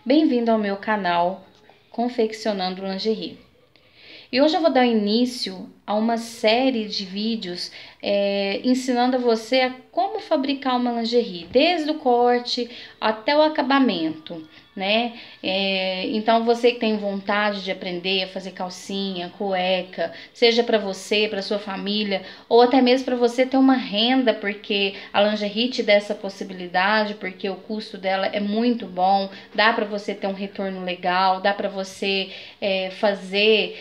Bem-vindo ao meu canal Confeccionando Lingerie. E hoje eu vou dar início a uma série de vídeos ensinando a você a como fabricar uma lingerie, desde o corte até o acabamento, né? Então você que tem vontade de aprender a fazer calcinha, cueca, seja para você, para sua família, ou até mesmo para você ter uma renda, porque a lingerie te dá essa possibilidade, porque o custo dela é muito bom, dá para você ter um retorno legal, dá para você fazer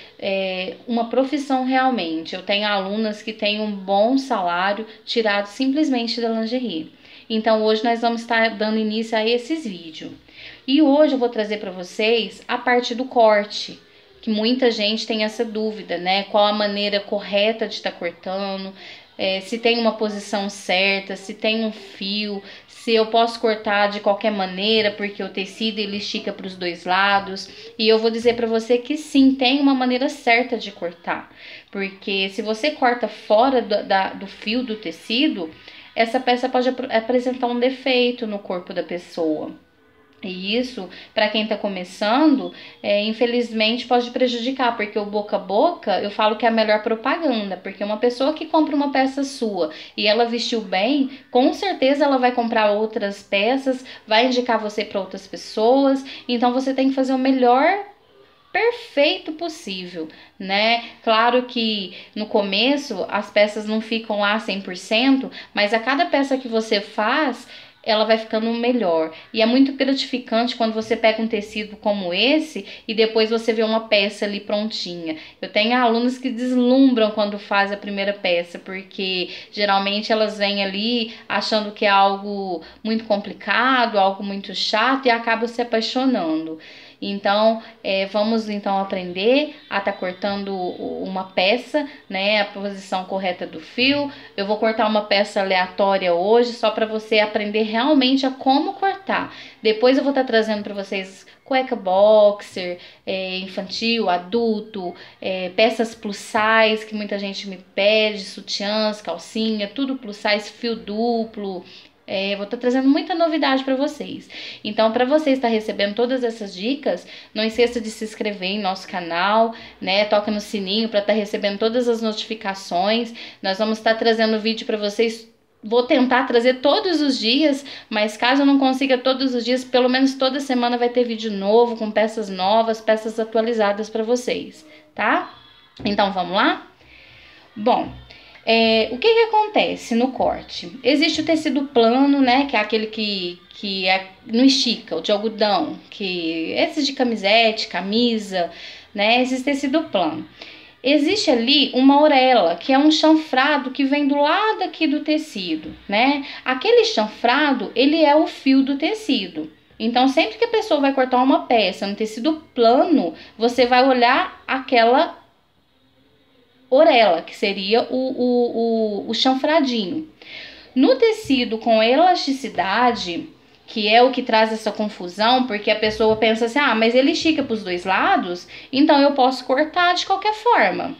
uma profissão realmente. Eu tenho alunas que têm um bom salário tirado simplesmente da lingerie. Então hoje nós vamos estar dando início a esses vídeos. E hoje eu vou trazer para vocês a parte do corte, que muita gente tem essa dúvida, né? Qual a maneira correta de estar cortando, se tem uma posição certa, se tem um fio, se eu posso cortar de qualquer maneira, porque o tecido ele estica para os dois lados. E eu vou dizer para você que sim, tem uma maneira certa de cortar, porque se você corta fora do fio do tecido, essa peça pode apresentar um defeito no corpo da pessoa. E isso, para quem tá começando, infelizmente pode prejudicar, porque o boca a boca, eu falo que é a melhor propaganda, porque uma pessoa que compra uma peça sua e ela vestiu bem, com certeza ela vai comprar outras peças, vai indicar você para outras pessoas, então você tem que fazer o melhor perfeito possível, né? Claro que no começo as peças não ficam lá 100%, mas a cada peça que você faz, ela vai ficando melhor. E é muito gratificante quando você pega um tecido como esse e depois você vê uma peça ali prontinha. Eu tenho alunos que deslumbram quando faz a primeira peça, porque geralmente elas vêm ali achando que é algo muito complicado, algo muito chato e acabam se apaixonando. Então, vamos então aprender a estar cortando uma peça, né? A posição correta do fio. Eu vou cortar uma peça aleatória hoje, só para você aprender realmente a como cortar. Depois eu vou estar trazendo para vocês cueca boxer, infantil, adulto, peças plus size, que muita gente me pede, sutiãs, calcinha, tudo plus size, fio duplo. Vou estar trazendo muita novidade para vocês. Então, para você estar recebendo todas essas dicas, não esqueça de se inscrever em nosso canal, né? Toca no sininho para estar recebendo todas as notificações. Nós vamos estar trazendo vídeo para vocês. Vou tentar trazer todos os dias, mas caso eu não consiga todos os dias, pelo menos toda semana vai ter vídeo novo, com peças novas, peças atualizadas para vocês, tá? Então, vamos lá? Bom... o que acontece no corte? Existe o tecido plano, né? Que é aquele que não estica, o de algodão, que esses de camisete, camisa, né? Esse tecido plano. Existe ali uma orelha, que é um chanfrado que vem do lado aqui do tecido, né? Aquele chanfrado, ele é o fio do tecido. Então, sempre que a pessoa vai cortar uma peça no tecido plano, você vai olhar aquela orelha, que seria o chanfradinho. No tecido com elasticidade, que é o que traz essa confusão, porque a pessoa pensa assim, mas ele estica para os dois lados, então eu posso cortar de qualquer forma.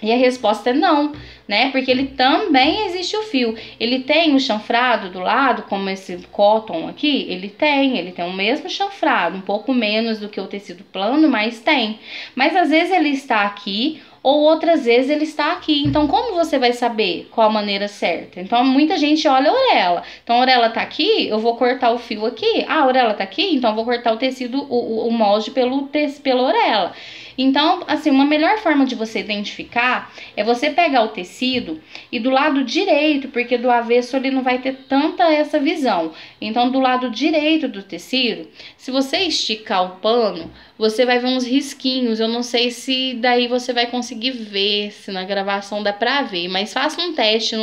E a resposta é não, né? Porque ele também existe o fio. Ele tem o chanfrado do lado, como esse cotton aqui, ele tem o mesmo chanfrado, um pouco menos do que o tecido plano, mas tem. Mas às vezes ele está aqui, ou outras vezes ele está aqui. Então, como você vai saber qual a maneira certa? Então, muita gente olha a orelha. Então, a orelha tá aqui, eu vou cortar o fio aqui. A orelha tá aqui, então eu vou cortar o tecido, o molde pela orelha. Então, assim, uma melhor forma de você identificar é você pegar o tecido e do lado direito, porque do avesso ele não vai ter tanta essa visão. Então, do lado direito do tecido, se você esticar o pano, você vai ver uns risquinhos. Eu não sei se daí você vai conseguir ver, se na gravação dá pra ver, mas faça um teste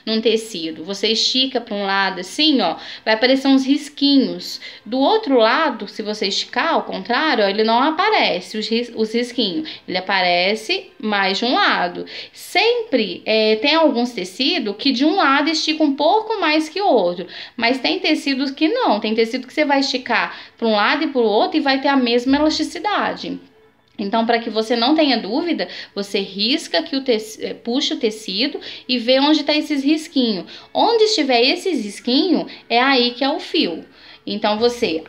num tecido. Você estica para um lado assim, ó, vai aparecer uns risquinhos. Do outro lado, se você esticar ao contrário, ó, ele não aparece os risquinhos, ele aparece mais de um lado. Sempre tem alguns tecidos que de um lado estica um pouco mais que o outro, mas tem tecidos que não, tem tecido que você vai esticar para um lado e para o outro e vai ter a mesma elasticidade. Então, para que você não tenha dúvida, você risca aqui puxa o tecido e vê onde está esses risquinhos. Onde estiver esses risquinhos, é aí que é o fio. Então você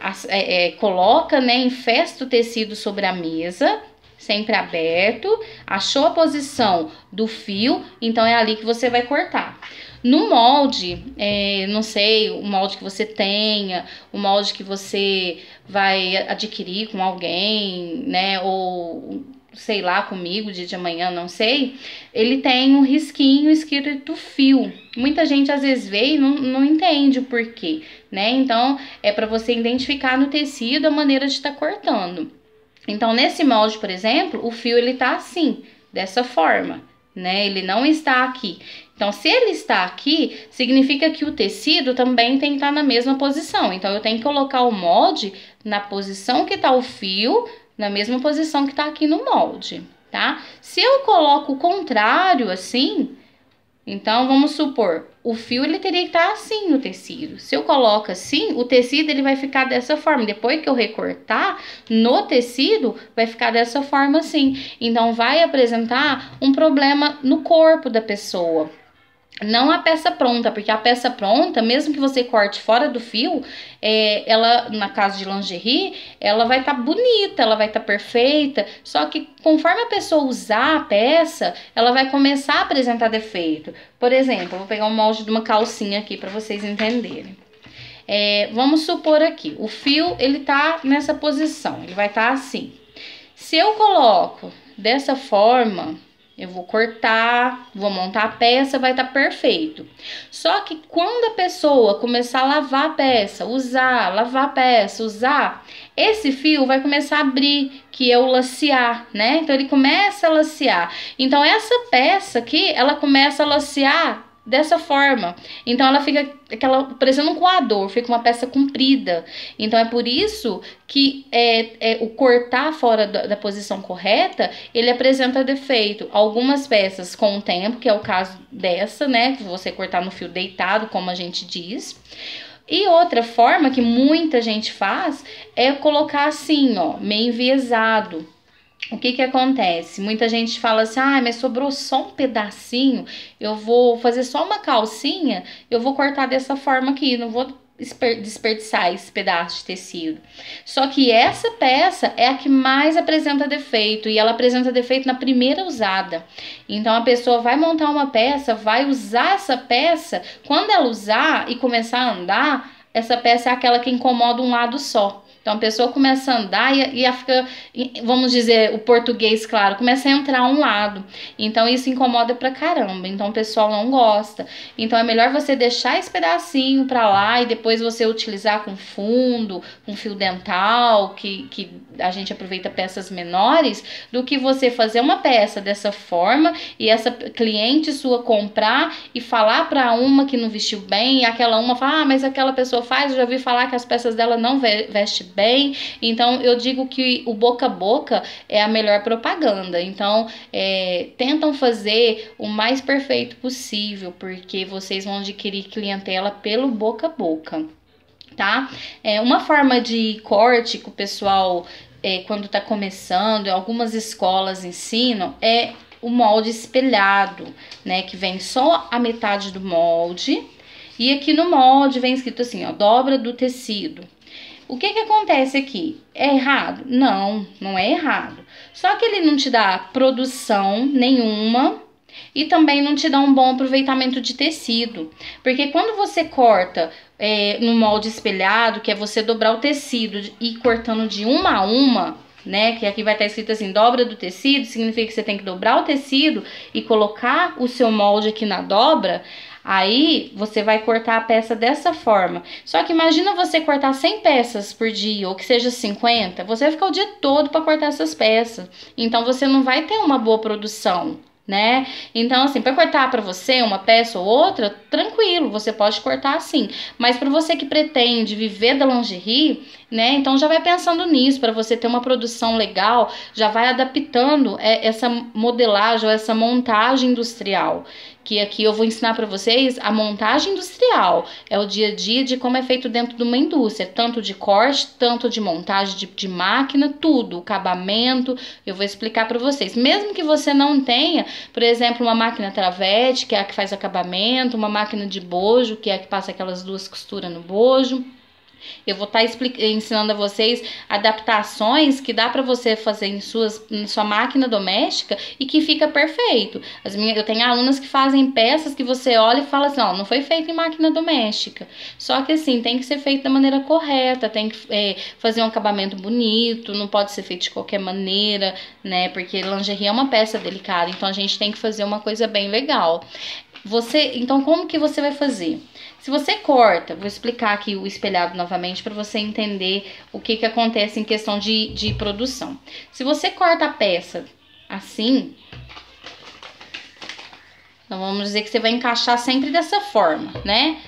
coloca, né, enfesta o tecido sobre a mesa, sempre aberto, achou a posição do fio, então é ali que você vai cortar. No molde, não sei, o molde que você tenha, o molde que você vai adquirir com alguém, né, ou sei lá, comigo, dia de amanhã, não sei, ele tem um risquinho escrito fio. Muita gente às vezes vê e não entende o porquê, né? Então, é para você identificar no tecido a maneira de estar cortando. Então, nesse molde, por exemplo, o fio ele tá assim, dessa forma, né? Ele não está aqui. Então, se ele está aqui, significa que o tecido também tem que estar na mesma posição. Então, eu tenho que colocar o molde na posição que tá o fio, na mesma posição que tá aqui no molde, tá? Se eu coloco o contrário assim, então vamos supor, o fio ele teria que estar assim no tecido. Se eu coloco assim, o tecido ele vai ficar dessa forma. Depois que eu recortar, no tecido vai ficar dessa forma assim. Então vai apresentar um problema no corpo da pessoa. Não a peça pronta, porque a peça pronta, mesmo que você corte fora do fio, ela, na caso de lingerie, ela vai estar bonita, ela vai estar perfeita, só que conforme a pessoa usar a peça, ela vai começar a apresentar defeito. Por exemplo, eu vou pegar um molde de uma calcinha aqui para vocês entenderem. Vamos supor aqui, o fio, ele tá nessa posição, ele vai estar assim. Se eu coloco dessa forma, eu vou cortar, vou montar a peça, vai estar perfeito. Só que quando a pessoa começar a lavar a peça, usar, lavar a peça, usar, esse fio vai começar a abrir, que é o lacear, né? Então, ele começa a lacear. Então, essa peça aqui, ela começa a lacear dessa forma. Então, ela fica parecendo um coador, fica uma peça comprida. Então, é por isso que o cortar fora da posição correta, ele apresenta defeito. Algumas peças com o tempo, que é o caso dessa, né? Que você cortar no fio deitado, como a gente diz. E outra forma que muita gente faz é colocar assim, ó, meio enviesado. O que acontece? Muita gente fala assim, mas sobrou só um pedacinho, eu vou fazer só uma calcinha, eu vou cortar dessa forma aqui, não vou desperdiçar esse pedaço de tecido. Só que essa peça é a que mais apresenta defeito, e ela apresenta defeito na primeira usada. Então, a pessoa vai montar uma peça, vai usar essa peça, quando ela usar e começar a andar, essa peça é aquela que incomoda um lado só. Então, a pessoa começa a andar e fica, vamos dizer, o português, claro, começa a entrar um lado. Então, isso incomoda pra caramba. Então, o pessoal não gosta. Então, é melhor você deixar esse pedacinho pra lá e depois você utilizar com fundo, com fio dental, que a gente aproveita peças menores, do que você fazer uma peça dessa forma e essa cliente sua comprar e falar pra uma que não vestiu bem, e aquela uma fala, mas aquela pessoa faz, eu já ouvi falar que as peças dela não veste bem. Então, eu digo que o boca a boca é a melhor propaganda. Então, tentam fazer o mais perfeito possível, porque vocês vão adquirir clientela pelo boca a boca, tá? Uma forma de corte que o pessoal, quando tá começando, algumas escolas ensinam, é o molde espelhado, né? Que vem só a metade do molde, e aqui no molde vem escrito assim, ó, dobra do tecido. O que acontece aqui? É errado? Não, não é errado. Só que ele não te dá produção nenhuma e também não te dá um bom aproveitamento de tecido. Porque quando você corta no molde espelhado, que é você dobrar o tecido e ir cortando de uma a uma, né? Que aqui vai estar escrito assim, dobra do tecido, significa que você tem que dobrar o tecido e colocar o seu molde aqui na dobra. Aí, você vai cortar a peça dessa forma. Só que imagina você cortar 100 peças por dia, ou que seja 50, você vai ficar o dia todo para cortar essas peças. Então, você não vai ter uma boa produção, né? Então, assim, para cortar para você uma peça ou outra, tranquilo, você pode cortar assim. Mas para você que pretende viver da lingerie, né? Então, já vai pensando nisso, para você ter uma produção legal, já vai adaptando essa modelagem ou essa montagem industrial. Que aqui eu vou ensinar para vocês a montagem industrial. É o dia a dia de como é feito dentro de uma indústria. Tanto de corte, tanto de montagem de máquina, tudo. O acabamento, eu vou explicar para vocês. Mesmo que você não tenha, por exemplo, uma máquina travete, que é a que faz acabamento, uma máquina de bojo, que é a que passa aquelas duas costuras no bojo. Eu vou estar ensinando a vocês adaptações que dá para você fazer em sua máquina doméstica e que fica perfeito. Eu tenho alunas que fazem peças que você olha e fala assim, não foi feito em máquina doméstica. Só que assim, tem que ser feito da maneira correta, tem que fazer um acabamento bonito, não pode ser feito de qualquer maneira, né? Porque lingerie é uma peça delicada, então a gente tem que fazer uma coisa bem legal. Então, como que você vai fazer? Se você corta, vou explicar aqui o espelhado novamente para você entender o que acontece em questão de produção. Se você corta a peça assim, então vamos dizer que você vai encaixar sempre dessa forma, né?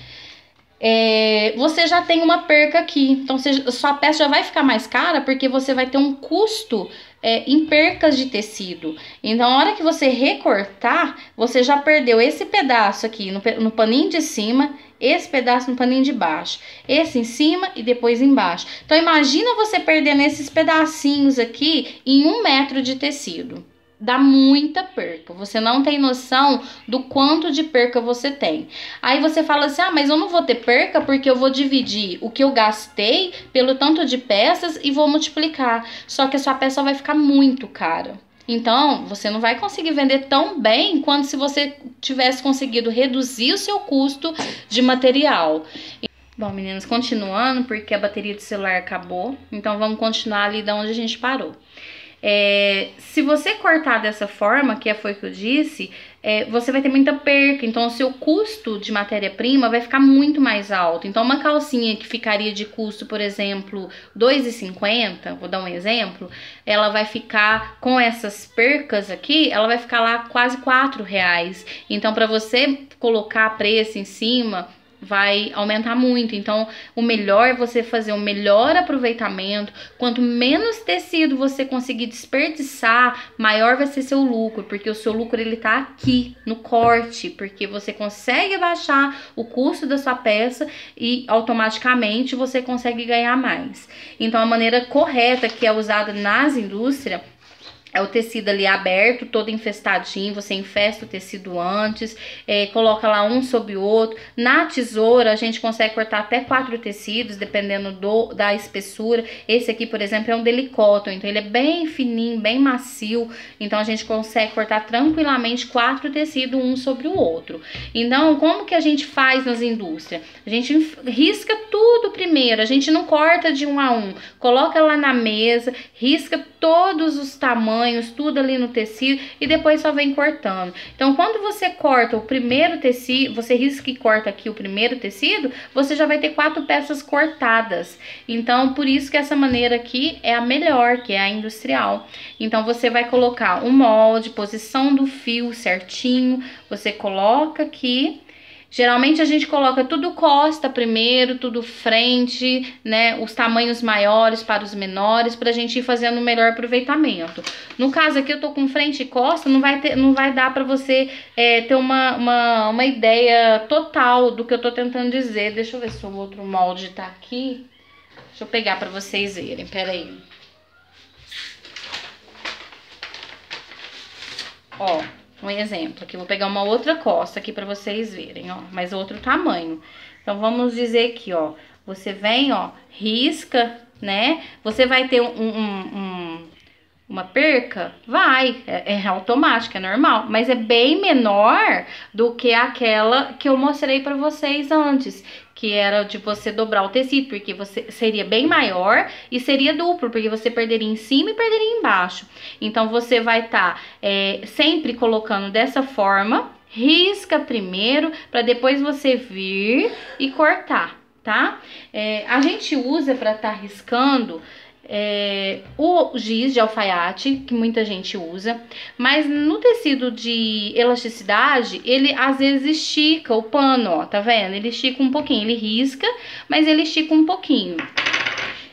Você já tem uma perca aqui, então sua peça já vai ficar mais cara porque você vai ter um custo em percas de tecido. Então, na hora que você recortar, você já perdeu esse pedaço aqui no paninho de cima, esse pedaço no paninho de baixo, esse em cima e depois embaixo. Então, imagina você perdendo esses pedacinhos aqui em 1 metro de tecido. Dá muita perca, você não tem noção do quanto de perca você tem. Aí você fala assim, mas eu não vou ter perca porque eu vou dividir o que eu gastei pelo tanto de peças e vou multiplicar. Só que a sua peça vai ficar muito cara. Então, você não vai conseguir vender tão bem quanto se você tivesse conseguido reduzir o seu custo de material. Bom, meninas, continuando, porque a bateria do celular acabou. Então, vamos continuar ali de onde a gente parou. Se você cortar dessa forma, que foi o que eu disse, você vai ter muita perca, então o seu custo de matéria-prima vai ficar muito mais alto. Então uma calcinha que ficaria de custo, por exemplo, R$2,50, vou dar um exemplo, ela vai ficar com essas percas aqui, ela vai ficar lá quase R$4. Então para você colocar preço em cima, vai aumentar muito. Então, o melhor é você fazer um melhor aproveitamento. Quanto menos tecido você conseguir desperdiçar, maior vai ser seu lucro, porque o seu lucro ele tá aqui no corte, porque você consegue baixar o custo da sua peça e automaticamente você consegue ganhar mais. Então, a maneira correta que é usada nas indústrias é o tecido ali aberto, todo infestadinho, você infesta o tecido antes, coloca lá um sobre o outro. Na tesoura, a gente consegue cortar até 4 tecidos, dependendo da espessura. Esse aqui, por exemplo, é um delicóton, então ele é bem fininho, bem macio. Então, a gente consegue cortar tranquilamente 4 tecidos, um sobre o outro. Então, como que a gente faz nas indústrias? A gente risca tudo primeiro, a gente não corta de 1 a 1. Coloca lá na mesa, risca todos os tamanhos, tudo ali no tecido e depois só vem cortando. Então, quando você corta o primeiro tecido, você risca e corta aqui o primeiro tecido, você já vai ter 4 peças cortadas. Então, por isso que essa maneira aqui é a melhor, que é a industrial. Então, você vai colocar um molde, posição do fio certinho, você coloca aqui. Geralmente a gente coloca tudo costa primeiro, tudo frente, né? Os tamanhos maiores para os menores, pra gente ir fazendo o melhor aproveitamento. No caso aqui eu tô com frente e costa, não vai dar pra você ter uma ideia total do que eu tô tentando dizer. Deixa eu ver se o outro molde tá aqui. Deixa eu pegar pra vocês verem, peraí. Ó. Um exemplo, aqui eu vou pegar uma outra costa aqui pra vocês verem, ó, mas outro tamanho. Então, vamos dizer aqui, ó, você vem, ó, risca, né? Você vai ter uma perca? Vai, é automático, é normal, mas é bem menor do que aquela que eu mostrei pra vocês antes, que era de você dobrar o tecido, porque você seria bem maior e seria duplo, porque você perderia em cima e perderia embaixo. Então, você vai estar sempre colocando dessa forma, risca primeiro, para depois você vir e cortar, tá? A gente usa para estar riscando o giz de alfaiate, que muita gente usa, mas no tecido de elasticidade, ele às vezes estica o pano, ó, tá vendo? Ele estica um pouquinho, ele risca, mas ele estica um pouquinho.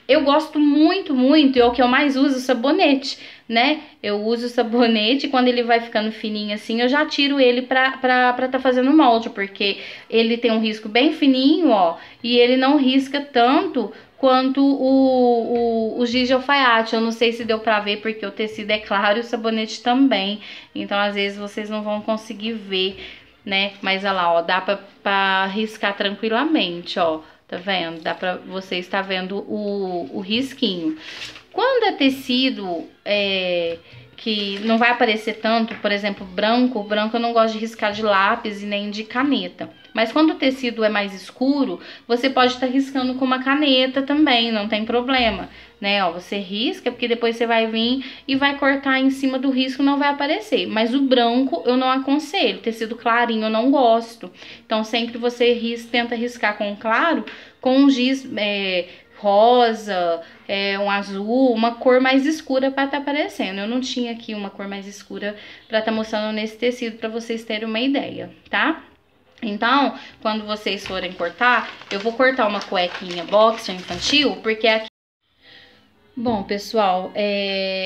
Eu gosto muito, e é o que eu mais uso, o sabonete, né? Eu uso o sabonete, quando ele vai ficando fininho assim, eu já tiro ele pra tá fazendo molde, porque ele tem um risco bem fininho, ó, e ele não risca tanto quanto o giz de alfaiate. Eu não sei se deu pra ver, porque o tecido é claro e o sabonete também. Então, às vezes, vocês não vão conseguir ver, né? Mas, olha lá, ó, dá pra riscar tranquilamente, ó. Tá vendo? Dá pra você estar vendo o risquinho. Quando é tecido que não vai aparecer tanto, por exemplo, branco eu não gosto de riscar de lápis e nem de caneta. Mas quando o tecido é mais escuro, você pode estar riscando com uma caneta também, não tem problema, né? Ó, você risca, porque depois você vai vir e vai cortar em cima do risco, não vai aparecer. Mas o branco eu não aconselho, tecido clarinho eu não gosto. Então sempre você tenta riscar com claro, com um giz rosa, um azul, uma cor mais escura para estar aparecendo. Eu não tinha aqui uma cor mais escura para estar mostrando nesse tecido para vocês terem uma ideia, tá? Então, quando vocês forem cortar, eu vou cortar uma cuequinha boxer infantil, porque aqui... Bom, pessoal,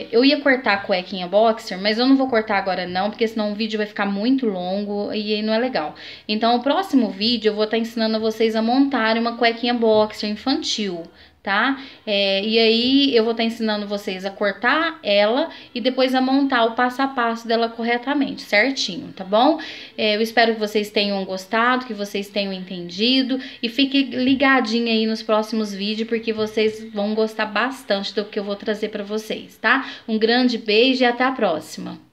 eu ia cortar a cuequinha boxer, mas eu não vou cortar agora não, porque senão o vídeo vai ficar muito longo e aí não é legal. Então, o próximo vídeo eu vou estar ensinando a vocês a montarem uma cuequinha boxer infantil, tá? E aí eu vou estar ensinando vocês a cortar ela e depois a montar o passo a passo dela corretamente, certinho, tá bom? Eu espero que vocês tenham gostado, que vocês tenham entendido e fique ligadinho aí nos próximos vídeos, porque vocês vão gostar bastante do que eu vou trazer pra vocês, tá? Um grande beijo e até a próxima!